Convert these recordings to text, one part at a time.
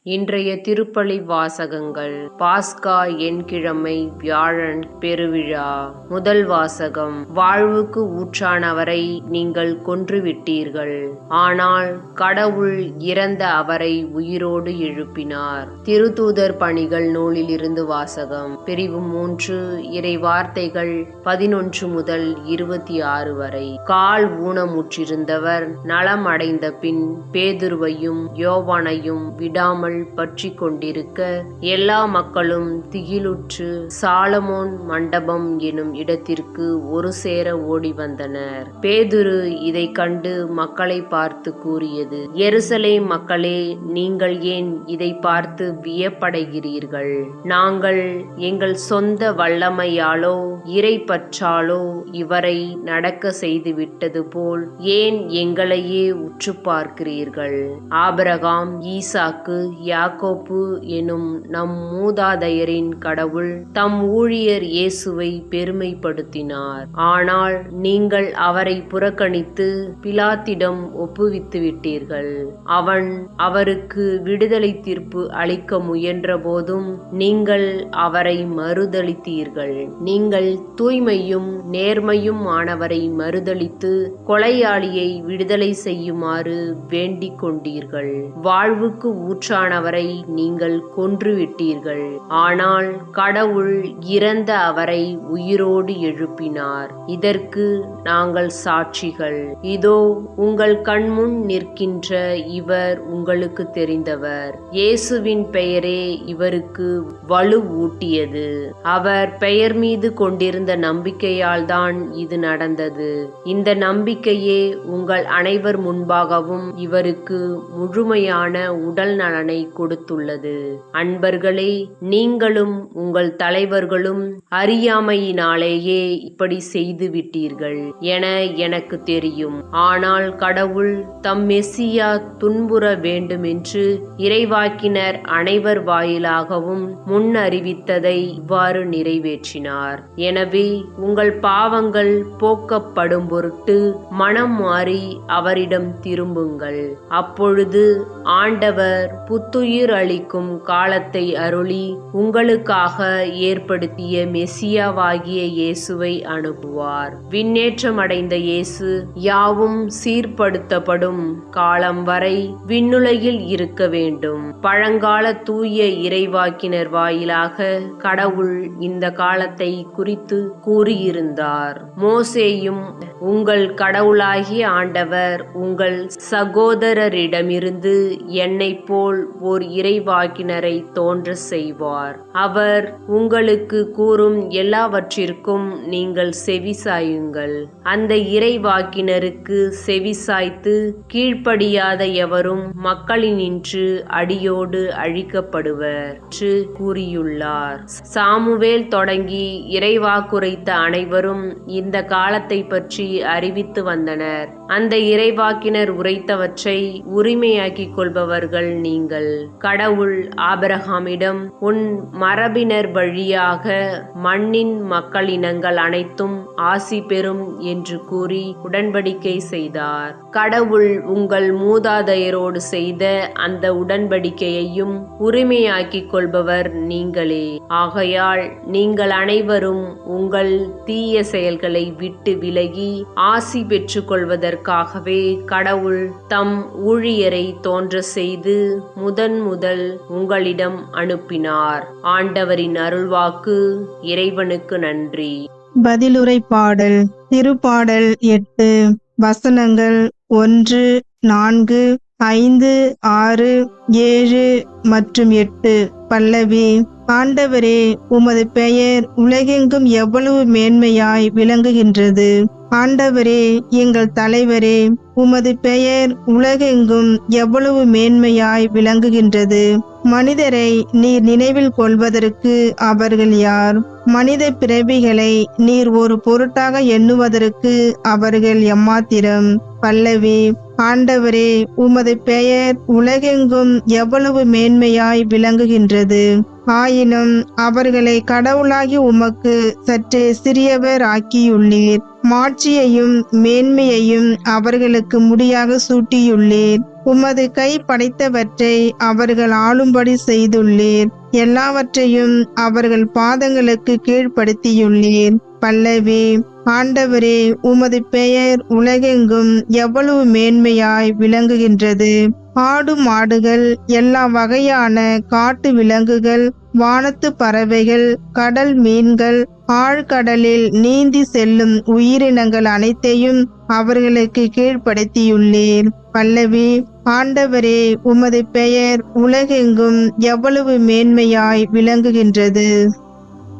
இன்றைய திருப்பலி வாசகங்கள். பாஸ்கா எண்கிழமை வியாழன் பெருவிழா. முதல் வாசகம். வாழ்வுக்கு ஊற்றானவரை நீங்கள் கொன்றுவிட்டீர்கள், ஆனால் கடவுள் இறந்த அவரை உயிரோடு எழுப்பினார். திருத்தூதர் பணிகள் நூலிலிருந்து வாசகம். பிரிவு 3, இறை வார்த்தைகள் 11 முதல் 26 வரை. கால் ஊனமுற்றிருந்தவர் நலம் அடைந்த பின் பேதுருவையும் யோவானையும் விடாமல் பற்றி கொண்டிருக்க எல்லா மக்களும் திகிலுற்று சாலமோன் மண்டபம் எனும் இடத்திற்கு ஒரு சேர ஓடி வந்தனர். பேதுரு இதை கண்டு மக்களை பார்த்து கூறியது: எருசலேம் மக்களே, நீங்கள் ஏன் இதை பார்த்து வியப்படைகிறீர்கள்? நாங்கள் எங்கள் சொந்த வல்லமையாலோ இறை பற்றாலோ இவரை நடக்க செய்து விட்டது போல் ஏன் எங்களையே உற்று பார்க்கிறீர்கள்? ஆபிரகாம், ஈசாக்கு, யாக்கோப்பு எனும் நம் மூதாதையரின் கடவுள் தம் ஊழியர் இயேசுவை பெருமைப்படுத்தினார். ஆனால் நீங்கள் அவரை புறக்கணித்து பிலாத்திடம் ஒப்புவித்து விட்டீர்கள். அவன் அவருக்கு விடுதலை தீர்ப்பு அளிக்க முயன்ற போதும் நீங்கள் அவரை மறுதலித்தீர்கள். நீங்கள் தூய்மையும் நேர்மையும் ஆனவரை மறுதலித்து கொலையாளியை விடுதலை செய்யுமாறு வேண்டிக் கொண்டீர்கள். வாழ்வுக்கு ஊற்றானவரை நீங்கள் கொன்றுவிட்டீர்கள், ஆனால் கடவுள் இறந்த அவரை உயிரோடு எழுப்பினார். இதற்கு நாங்கள் சாட்சிகள். இதோ உங்கள் கண்முன் நிற்கின்ற இவர் உங்களுக்கு தெரிந்தவர். இயேசுவின் பெயரே இவருக்கு வலு ஊட்டியது. அவர் பெயர் மீது கொண்டிருந்த நம்பிக்கையால் தான் இது நடந்தது. இந்த நம்பிக்கையே உங்கள் அனைவர் முன்பாகவும் இவருக்கு முழுமையான உடல் நலனை கொடுத்துள்ளது. அன்பர்களே, நீங்களும் உங்கள் தலைவர்களும் அறியாமையினாலேயே இப்படி செய்து விட்டீர்கள் என எனக்கு தெரியும். ஆனால் கடவுள் தம் மெசியா துன்புற வேண்டுமென்று இறைவாக்கினர் அனைவர் வாயிலாகவும் முன் அறிவித்ததை இவ்வாறு நிறைவேற்றினார். எனவே உங்கள் பாவங்கள் போக்கப்படும் பொருட்டு மனம் மாறி அவரிடம் திரும்புங்கள். அப்பொழுது ஆண்டவர் புத்துயிர் அளிக்கும் காலத்தை அருளி உங்களுக்காக ஏற்படுத்திய மெசியாவாகிய இயேசுவை அனுப்புவார். விண்ணேற்றம் அடைந்த இயேசு யாவும் சீர்படுத்தப்படும் காலம் வரை விண்ணுலகில் இருக்க வேண்டும். பழங்கால தூய இறைவாக்கினர் வாயிலாக கடவுள் இந்த காலத்தை குறித்து கூறியிருந்தார். மோசேயும் உங்கள் கடவுளாகிய ஆண்டவர் உங்கள் சகோதரரிடமிருந்து என்னைப் போல் ஓர் இறைவாக்கினரை தோன்ற செய்வார். அவர் உங்களுக்கு கூறும் எல்லாவற்றிற்கும் நீங்கள் செவிசாயுங்கள். அந்த இறைவாக்கினருக்கு செவிசாய்த்து கீழ்ப்படியாத எவரும் மக்களினின்று அடியோடு அழிக்கப்படுவர் என்று கூறியுள்ளார். சாமுவேல் தொடங்கி இறைவாக்குரைத்த அனைவரும் இந்த காலத்தை பற்றி அறிவித்து வந்தனர். அந்த இறைவாக்கினர் உரைத்தவற்றை உரிமையாக்கிக் கொள்பவர்கள் நீங்கள். கடவுள் ஆபிரகாமிடம் உன் மரபினர் வழியாக மண்ணின் மக்களினங்கள் அனைத்தும் ஆசி பெறும் என்று கூறி உடன்படிக்கை செய்தார். கடவுள் உங்கள் மூதாதையரோடு செய்த அந்த உடன்படிக்கையையும் உரிமையாக்கிக் கொள்பவர் நீங்களே. ஆகையால் நீங்கள் அனைவரும் உங்கள் தீய செயல்களை விட்டு விலகி ஆசி பெற்றுக் கொள்வதற்காகவே கடவுள் தம் ஊழியரை தோன்ற செய்து முதல் உங்களிடம் அனுப்பினார். ஆண்டவரின் அருள்வாக்கு. இறைவனுக்கு நன்றி. பதிலுரை பாடல். திருப்பாடல் 8. வசனங்கள் 1, 4, 5, 6, 7 மற்றும் 8. பல்லவி. ஆண்டவரே, உமது பெயர் உலகெங்கும் எவ்வளவு மேன்மையாய் விளங்குகின்றது. ஆண்டவரே, எங்கள் தலைவரே, உமது பெயர் உலகெங்கும் எவ்வளவு மேன்மையாய் விளங்குகின்றது. மனிதரை நீர் நினைவில் கொள்வதற்கு அவர்கள் யார்? மனித பிறவிகளை நீர் ஒரு பொருட்டாக எண்ணுவதற்கு அவர்கள் எம்மாத்திரம். பல்லவி. ஆண்டவரே, உமது பெயர் உலகெங்கும் எவ்வளவு மேன்மையாய் விளங்குகின்றது. ஆயினும் அவர்களை கடவுளாகி உமக்கு சற்றே சிறியவர் ஆக்கியுள்ளீர். மாட்சியையும் மேன்மையையும் அவர்களுக்கு முடியாக சூட்டியுள்ளீர். உமது கை படைத்தவற்றை அவர்கள் ஆளும்படி செய்துள்ளீர். எல்லாவற்றையும் அவர்கள் பாதங்களுக்கு கீழ்ப்படுத்தியுள்ளீர். பல்லவி. ஆண்டவரே, உமது பெயர் உலகெங்கும் எவ்வளவு மேன்மையாய் விளங்குகின்றது. ஆடு மாடுகள், எல்லா வகையான காட்டு விலங்குகள், வானத்து பறவைகள், கடல் மீன்கள், ஆழ்கடலில் நீந்தி செல்லும் உயிரினங்கள் அனைத்தையும் அவர்களுக்கு கீழ்ப்படுத்தியுள்ளீர். பல்லவி. ஆண்டவரே, உமது பெயர் உலகெங்கும் எவ்வளவு மேன்மையாய் விளங்குகின்றது.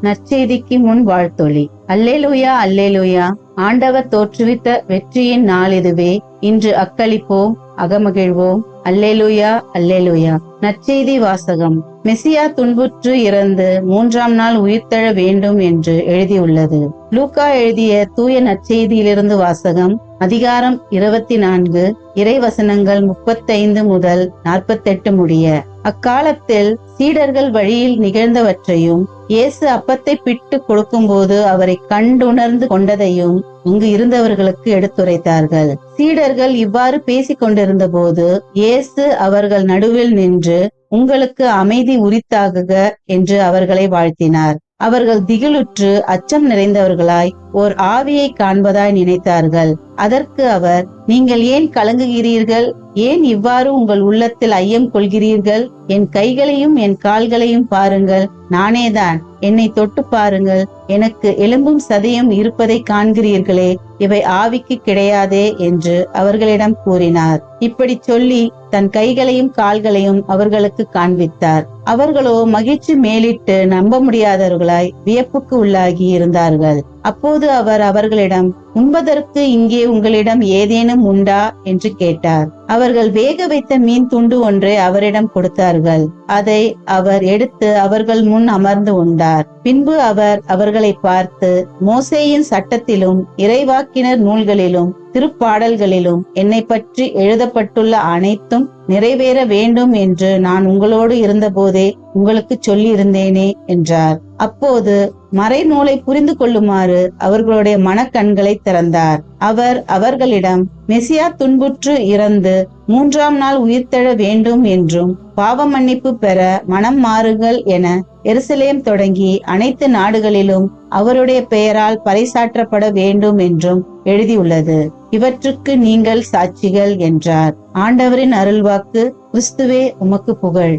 நற்செய்திக்கு முன் வாழ்த்தொலி. அல்லேலூயா, அல்லேலூயா. ஆண்டவர் தோற்றுவித்த வெற்றியின் நாள் இதுவே. இன்று அக்களிப்போம், அகமகிழ்வோம். அல்லேலூயா, அல்லேலூயா. நற்செய்தி வாசகம். மெசியா துன்புற்று இறந்து 3ஆம் நாள் உயிர்த்தெழ வேண்டும் என்று எழுதியுள்ளது. லூக்கா எழுதிய தூய நற்செய்தியிலிருந்து வாசகம். அதிகாரம் 24, இறைவசனங்கள் 35 முதல் 48 முடிய. அக்காலத்தில் சீடர்கள் வழியில் நிகழ்ந்தவற்றையும் இயேசு அப்பத்தை பிட்டு கொடுக்கும்போது அவரை கண்டுணர்ந்து கொண்டதையும் அங்கு இருந்தவர்களுக்கு எடுத்துரைத்தார்கள். சீடர்கள் இவ்வாறு பேசிக் கொண்டிருந்த போது இயேசு அவர்கள் நடுவில் நின்று, உங்களுக்கு அமைதி உரித்தாகுக என்று அவர்களை வாழ்த்தினார். அவர்கள் திகிலுற்று அச்சம் நிறைந்தவர்களாய் ஓர் ஆவியை காண்பதாய் நினைத்தார்கள். அதற்கு அவர், நீங்கள் ஏன் கலங்குகிறீர்கள்? ஏன் இவ்வாறு உங்கள் உள்ளத்தில் ஐயம் கொள்கிறீர்கள்? என் கைகளையும் என் கால்களையும் பாருங்கள், நானேதான். என்னை தொட்டு பாருங்கள், எனக்கு எலும்பும் சதையும் இருப்பதை காண்கிறீர்களே, இவை ஆவிக்கு கிடையாதே என்று அவர்களிடம் கூறினார். இப்படி சொல்லி தன் கைகளையும் கால்களையும் அவர்களுக்கு காண்பித்தார். அவர்களோ மகிழ்ச்சி மேலிட்டு நம்ப முடியாதவர்களாய் வியப்புக்கு உள்ளாகி இருந்தார்கள். அப்போது அவர் அவர்களிடம், உண்பதற்கு இங்கே உங்களிடம் ஏதேனும் உண்டா என்று கேட்டார். அவர்கள் வேக வைத்த மீன் துண்டு ஒன்றை அவரிடம் கொடுத்தார்கள். அதை அவர் எடுத்து அவர்கள் முன் அமர்ந்து உண்டார். பின்பு அவர் அவர்களை பார்த்து, மோசேயின் சட்டத்திலும் இறைவாக்கினர் நூல்களிலும் திருப்பாடல்களிலும் என்னை பற்றி எழுதப்பட்டுள்ள அனைத்தும் நிறைவேற வேண்டும் என்று நான் உங்களோடு இருந்தபோதே உங்களுக்கு சொல்லி இருந்தேனே என்றார். அப்போது மறைநூலை புரிந்து கொள்ளுமாறு அவர்களுடைய மனக்கண்களை திறந்தார். அவர் அவர்களிடம், மெசியா துன்புற்று இறந்து 3ஆம் நாள் உயிர்த்தெழ வேண்டும் என்றும் பாவ மன்னிப்பு பெற மனம் மாறுங்கள் என எருசலேம் தொடங்கி அனைத்து நாடுகளிலும் அவருடைய பெயரால் பறைசாற்றப்பட வேண்டும் என்றும் எழுதியுள்ளது. இவற்றுக்கு நீங்கள் சாட்சிகள் என்றார். ஆண்டவரின் அருள்வாக்கு. கிறிஸ்துவே, உமக்கு புகழ்.